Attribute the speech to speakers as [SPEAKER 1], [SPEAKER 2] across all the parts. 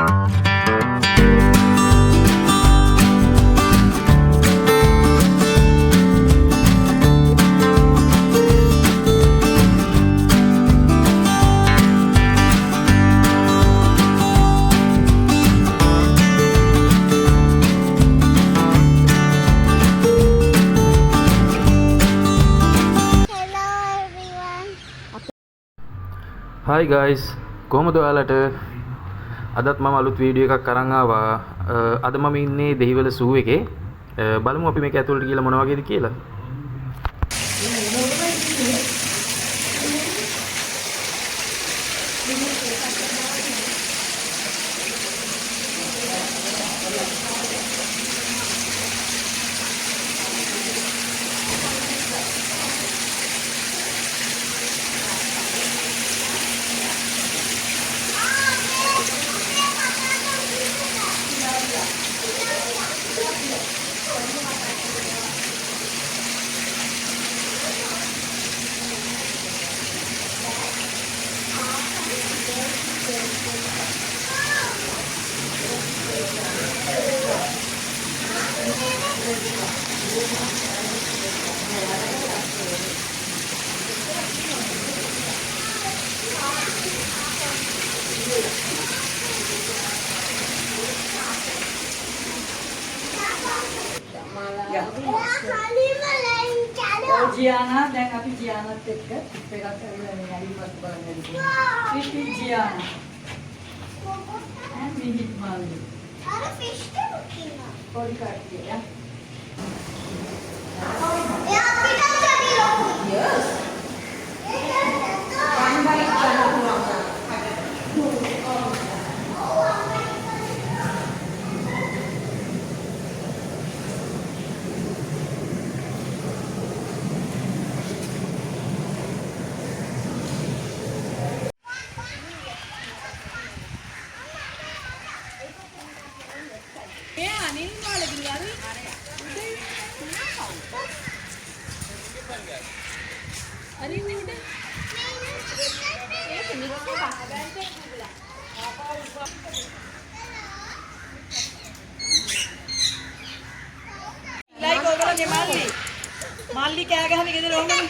[SPEAKER 1] Hi guys, කොහොමද ඔයාලට? අදත් මම අලුත් වීඩියෝ එකක් අරන් ආවා. අද මම ඉන්නේ දෙහිවල සූ එකේ. බලමු අපි මේක ඇතුළට ගිහලා මොන වගේද කියලා.
[SPEAKER 2] Gianna, දැන් අපි Giannaත් එක්ක ටිප් එකක් කරලා මේ අලිපත් බලන්න ඉන්නේ. Fish Gianna. And we need Maldi.
[SPEAKER 3] අර fish කනවා.
[SPEAKER 2] පොඩි කට්ටිය යා.
[SPEAKER 3] එයා පිටත් ඇති ලොකු.
[SPEAKER 2] Yes. Malli කෑ ගහන ගෙදර ඕනේ.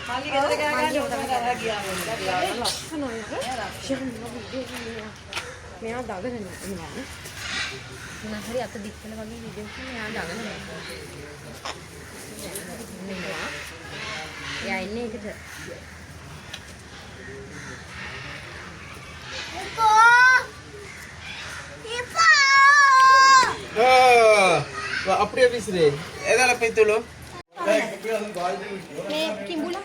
[SPEAKER 2] Malli ගෙදර කෑ ගහන ඕනේ කරා ගියා වගේ. ලස්සනයි නේද?
[SPEAKER 4] මෙයා දගන නෑ. මොන හරි අත දික් කළ වගේ වීඩියෝ එකක් මෙයා දගන නෑ. මෙයා. එයා ඉන්නේ ඒකට.
[SPEAKER 5] அப்படியே பேசுறே எதால பைத்துளோ
[SPEAKER 4] මේ කිඹුලා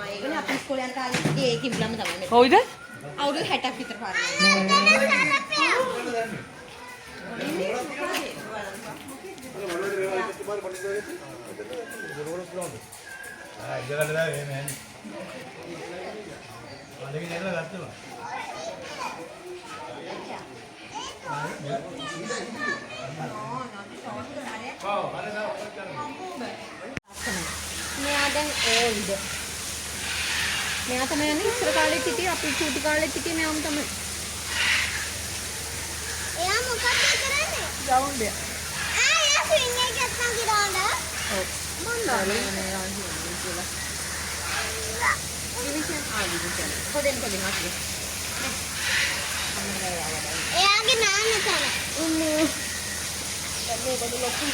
[SPEAKER 4] ඒකනේ අපි ඉස්කෝලේ යන කාලේ ඒ කිඹුලම තමයි.
[SPEAKER 2] කොයිද?
[SPEAKER 4] අවුරුදු 60ක් විතර පාරේ. මෙයා දැන් ඕල්ඩ්. මෙයා තමයි යන්නේ ඉස්සර කාලෙත් හිටියේ අපි චූටි කාලෙත් හිටියේ මෙයාම තමයි.
[SPEAKER 3] එයා මොකක්ද කරන්නේ?
[SPEAKER 2] ගවුන්ඩ් එක.
[SPEAKER 3] එයා ස්විං එකක් නැගිරවන්න.
[SPEAKER 2] ඔව්.
[SPEAKER 4] මොන්දානේ නේ රාජි කියලා. ඉවිෂන් ආවිෂන්. කොහෙන්ද මාත්.
[SPEAKER 3] එයාගේ නාන්න තන.
[SPEAKER 4] මේ බඩු ලොකු.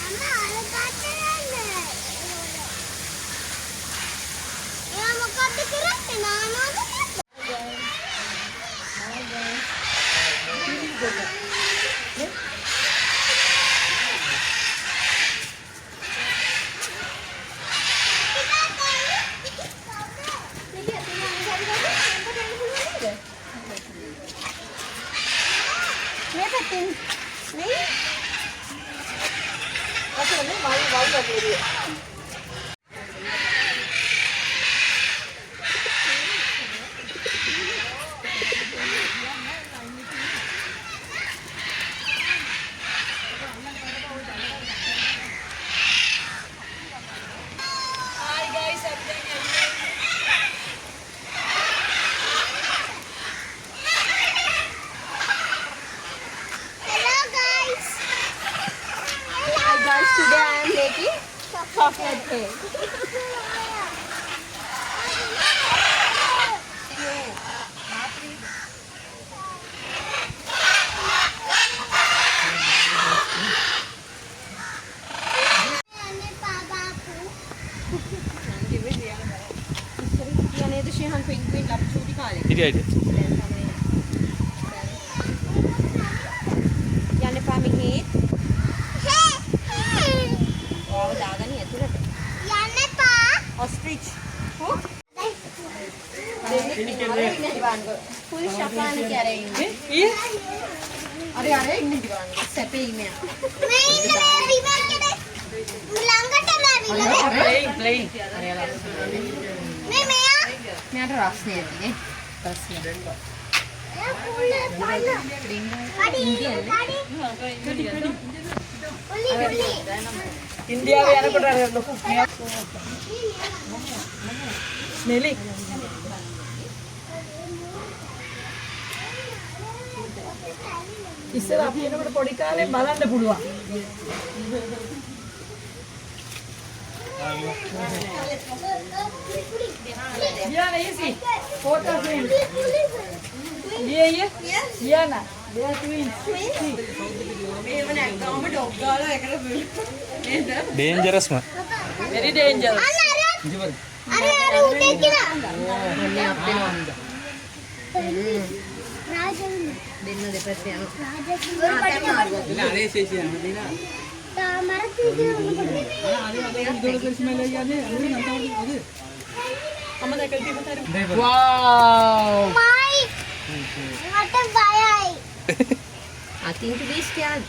[SPEAKER 3] අම්මා අර කාටරන්නේ. එයා මොකක්ද කරන්නේ? නානවද?
[SPEAKER 4] මේ පැත්තෙන් නේ
[SPEAKER 2] අතන මේ වල් වගේ. Hi guys,
[SPEAKER 4] chocolate cake. Yang itu Shehan penguin lap curi kali.
[SPEAKER 1] හිටියයිද?
[SPEAKER 4] යන්න එපා මෙහි. ඔව් දාගනි ඇතුළට.
[SPEAKER 3] යන්න එපා.
[SPEAKER 4] ඔස්ට්‍රිච්. හො? Full ශපාන කරේ ඉන්නේ. අර ඉන්නේ දිවංග. සැපේ ඉන්නේ.
[SPEAKER 3] මේ ඉන්නේ රිවර්කේ ළඟටම ඇවිල්ලා.
[SPEAKER 2] ප්ලේන්
[SPEAKER 3] මේ මෙයා
[SPEAKER 4] මෙයාට රස්නේ ඇතිනේ. රස්නේ.
[SPEAKER 3] එයා පුල්ලේ බලන්න. කඩි. ඔලි.
[SPEAKER 2] ඉන්දියාවේ යනකොට අර ලොකු නෙලි ඉස්සර අපි එනකොට පොඩි කාලේ බලන්න පුළුවන්. Diana, easy. Photo frame. Yeah. Diana, they are twins.
[SPEAKER 1] ඩේන්ජරස්ම.
[SPEAKER 2] Very dangerous.
[SPEAKER 3] අර උඩේ කියලා.
[SPEAKER 4] මොන්නේ අපේ නෝන්ද.
[SPEAKER 3] රාජන්
[SPEAKER 4] දෙන්න දෙපැත්තේ යනවා.
[SPEAKER 3] තාමර තීතිය
[SPEAKER 2] Wow.
[SPEAKER 3] මයි මට බයයි.
[SPEAKER 4] I think this can.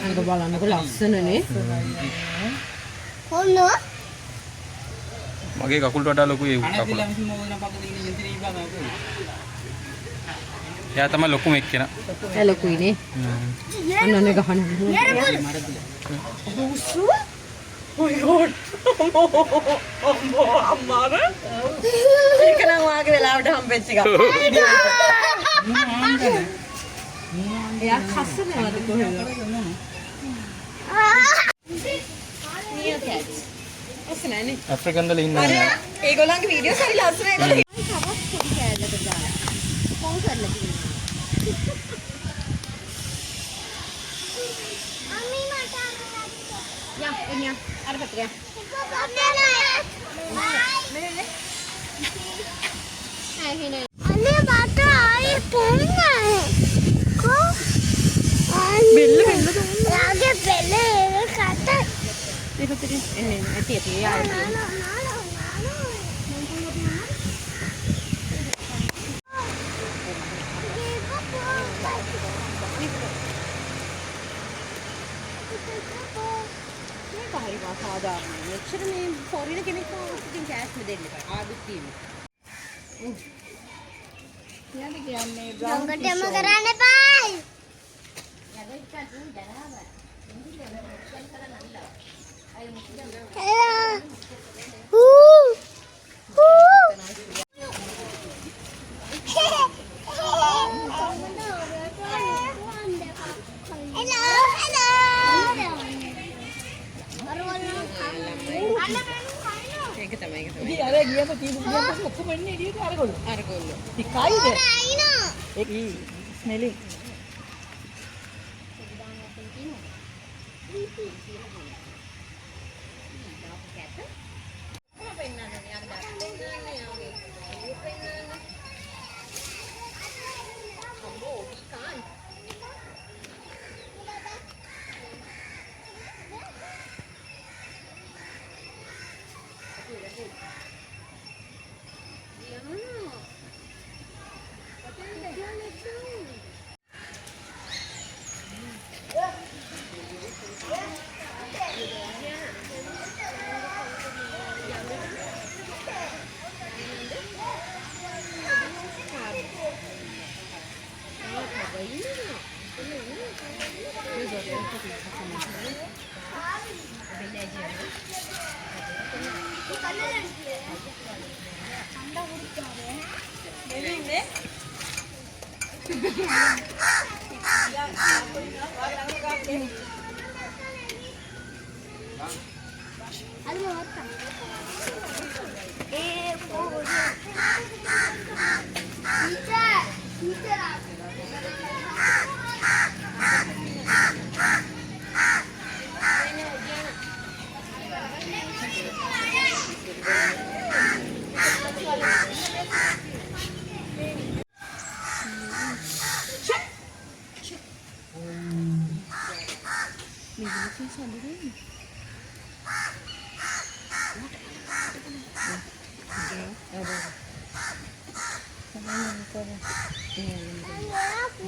[SPEAKER 4] අනික බලන්නකො ලස්සනනේ.
[SPEAKER 3] හොන්න
[SPEAKER 1] මගේ කකුලට වඩා ලොකුයි ඒ කකුල. එයා තමයි ලොකුම එක්කෙනා.
[SPEAKER 4] ඒ ලොකුයිනේ. අන්නනේ ගහන.
[SPEAKER 2] Oh my god. අම්මාර. ඒක නම් වාගේ වෙලාවට හම්බෙච්ච එකක්.
[SPEAKER 4] එයා කස්සනවද කොහෙද? නියෝ කැට්ස්. ඔස්සනනේ.
[SPEAKER 1] ඇෆ්‍රිකන් වල ඉන්නවා.
[SPEAKER 2] ඒගොල්ලන්ගේ වීඩියෝස් හරි ලස්සනයි. ඒගොල්ලෝ
[SPEAKER 4] තවත් පොඩි කෑල්ලකට දාලා. කොහොම කරලා තියෙනවා?
[SPEAKER 3] අම්මි මට
[SPEAKER 4] යා එනියා අර පැත්තට යා.
[SPEAKER 3] අනේ බට ආයේ පොන්නේ කො
[SPEAKER 2] බෙල්ල
[SPEAKER 3] යාගේ බෙල්ල කට
[SPEAKER 4] දෙපැත්තට එන්නේ ඇටි යා. හරි වාසාදාමයි. මෙච්චර මේ ෆොරින කෙනෙක් ඉතින් කෑෂ් මෙදෙන්න එපා. ආදුත් තියෙනවා.
[SPEAKER 2] යන්න කියන්නේ
[SPEAKER 3] ළඟටම කරන්න එපා.
[SPEAKER 4] ඒක තමයි ඒක තමයි.
[SPEAKER 2] ඉතින් අර ගියම ගියම ඔක්කොම ඉන්නේ එළියට අරගොල්ලෝ.
[SPEAKER 4] අරගොල්ලෝ.
[SPEAKER 2] ටිකයිද?
[SPEAKER 3] අයිනෝ
[SPEAKER 2] ඒක ස්මෙලින්.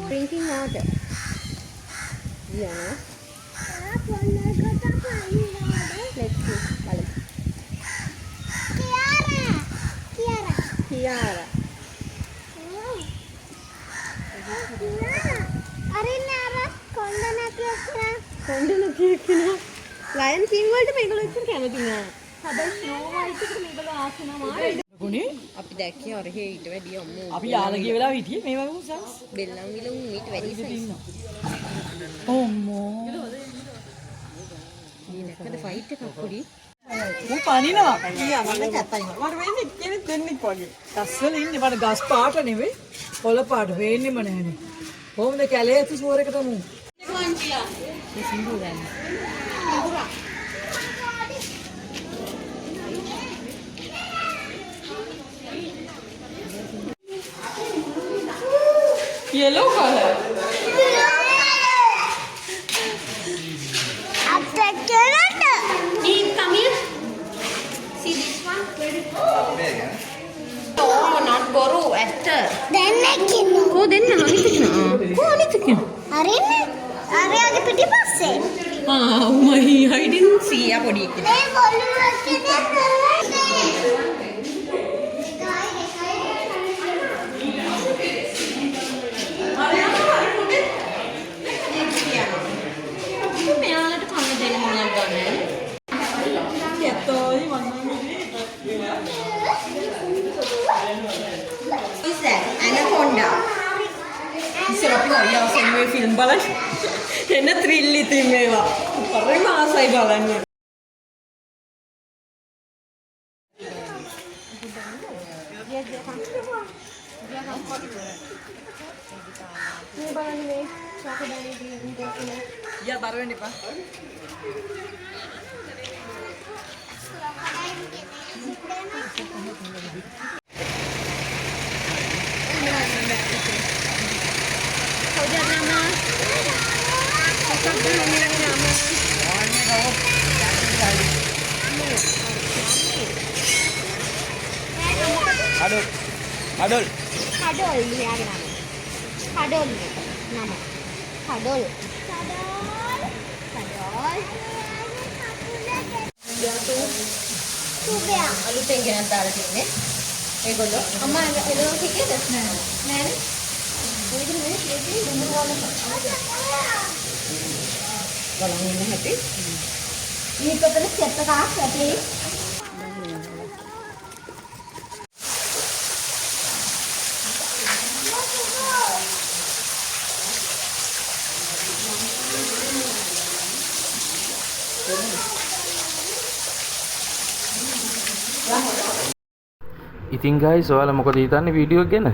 [SPEAKER 4] Drinking water. Yeah. Let's see. Balik. Tiara. කොණ්ඩන කියනවා. ලයන් කිං වලට මේගොල්ලෝ ඉතින් කැමති නෑ. හැබැයි ස්නෝ වයිට් එකට මේගොල්ලෝ ආසනවා.
[SPEAKER 2] ගුණේ
[SPEAKER 4] අපි දැක්කේ අර හේ ඊට වැඩිය අම්මෝ.
[SPEAKER 2] අපි යාලා ගිය වෙලාව හිටියේ මේ වගේ උසස්.
[SPEAKER 4] බෙල්ලම් විලුම් ඊට වැඩිය සයිස්.
[SPEAKER 2] ඔම්මෝ.
[SPEAKER 4] ඊනකද ෆයිට් එකක් පොඩි.
[SPEAKER 2] මම පනිනවා. ඊයා මම කැත්තයිනවා. මට වෙන්නේ කෙනෙක් දෙන්නෙක් වගේ. ගස්වල ඉන්නේ මට ගස් පාට නෙවෙයි. කොළ පාට වෙන්නේම නැහැනේ. කොහොමද කැලේ ඇති සුවරකට මු.
[SPEAKER 4] මේ සිංහල ගන්න.
[SPEAKER 2] Yellow color.
[SPEAKER 4] Come here. See this one? Oh, not Boru, Esther. Oh, then Oh my, I didn't see a body. මෙයාලට කන්න දෙන්න මොනවද ගන්න?
[SPEAKER 2] කැත්තෝයි වන්නන්නේ.
[SPEAKER 4] Is that anaconda?
[SPEAKER 2] ඉස්සර අපි හරියට සම්මේ ෆිල්ම් බලන්න. එන්න ත්‍රිල් ඉතින් මේවා. හරිම ආසයි බලන්න. Ya, baru ini, Pak.
[SPEAKER 4] Kau jangan nama.
[SPEAKER 5] Adul. Adul.
[SPEAKER 3] Kadol lihat nama. Kadol nama. Kadol. Sudah.
[SPEAKER 4] අලුතෙන් ගෙනත් දාලා තින්නේ. ඒගොල්ලෝ අම්මා එළවලු කිකේද? නෑ. නෑනේ. මොකද මේ කේකේ දුන්නු වල බලන්න ඉන්න හැටි.
[SPEAKER 3] Ini betul siapa kak? Jadi
[SPEAKER 1] ඉතින් guys ඔයාලා මොකද හිතන්නේ වීඩියෝ එක ගැන?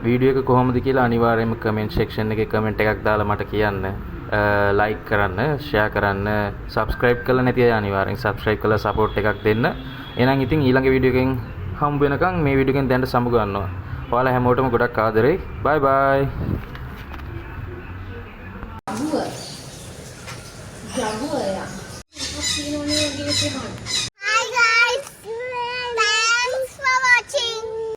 [SPEAKER 1] වීඩියෝ එක කොහොමද කියලා අනිවාර්යයෙන්ම කමෙන්ට් සෙක්ෂන් එකේ කමෙන්ට් එකක් දාලා මට කියන්න. ලයික් කරන්න, ෂෙයා කරන්න, සබ්ස්ක්‍රයිබ් කරලා නැති අය අනිවාර්යෙන් සබ්ස්ක්‍රයිබ් කරලා සපෝට් එකක් දෙන්න. එහෙනම් ඉතින් ඊළඟ වීඩියෝ එකෙන් හම්බ වෙනකන් මේ වීඩියෝ එකෙන් දැන් සමු ගන්නවා. ඔයාලා හැමෝටම ගොඩක් ආදරෙයි. බයි බයි.
[SPEAKER 4] Jaguar ya. Sino nih yang gini sih,